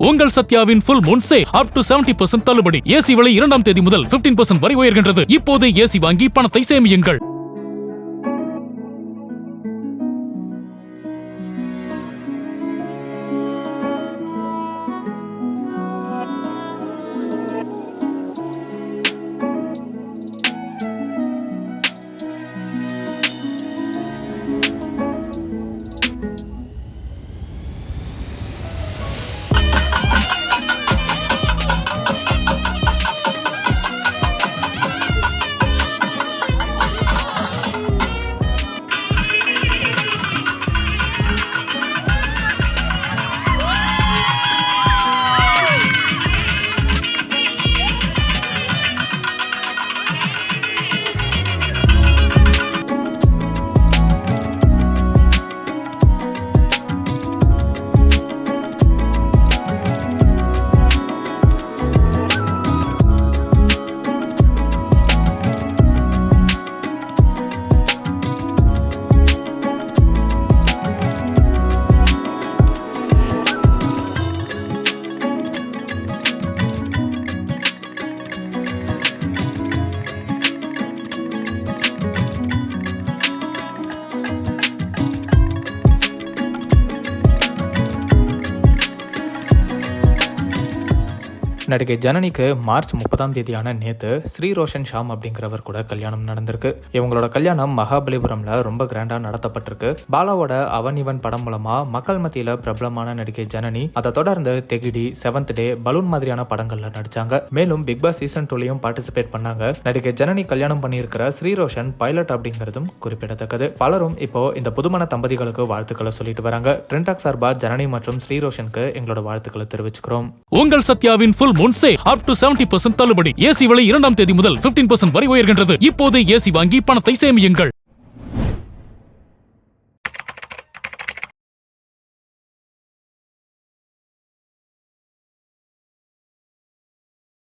உங்கள் சத்யாவின் full moon sale up to 70% தள்ளுபடி. AC விலை 2ஆம் தேதி முதல் 15% வரை உயர்கின்றது. இப்போது ஏசி வாங்கி பணத்தை சேமியுங்கள். நடிகை ஜனனிக்கு மார்ச் 30ஆம் தேதியான நேத்து ஸ்ரீரோஷன் ஷாம் அப்படிங்கிறவர் கூட கல்யாணம் நடந்திருக்கு. இவங்களோட கல்யாணம் மகாபலிபுரம்ல ரொம்ப கிராண்டா நடத்தப்பட்டிருக்கு. பாலாவோட அவன் இவன் படம் மூலமா மக்கள் மத்தியில பிரபலமான நடிகை ஜனனி அதை தொடர்ந்து தெகிடி, 7th டே, பலூன் மாதிரியான படங்கள்ல நடிச்சாங்க. மேலும் பிக் பாஸ் சீசன் 2லயும் பார்ட்டிசிபேட் பண்ணாங்க. நடிகை ஜனனி கல்யாணம் பண்ணியிருக்கிற ஸ்ரீரோஷன் பைலட் அப்படிங்கிறதும் குறிப்பிடத்தக்கது. பலரும் இப்போ இந்த புதுமண தம்பதிகளுக்கு வாழ்த்துக்களை சொல்லிட்டு வராங்க. ட்ரெண்டாக் சார்பா ஜனனி மற்றும் ஸ்ரீரோஷனுக்கு எங்களோட வாழ்த்துக்களை தெரிவிச்சுக்கிறோம். உங்கள் சத்யாவின் full moon sale up to 70% தள்ளுபடி. ஏசி விலை 2ஆம் தேதி முதல் 15% வரை உயர்கின்றது. இப்போது ஏசி வாங்கி பணத்தை சேமியுங்கள்.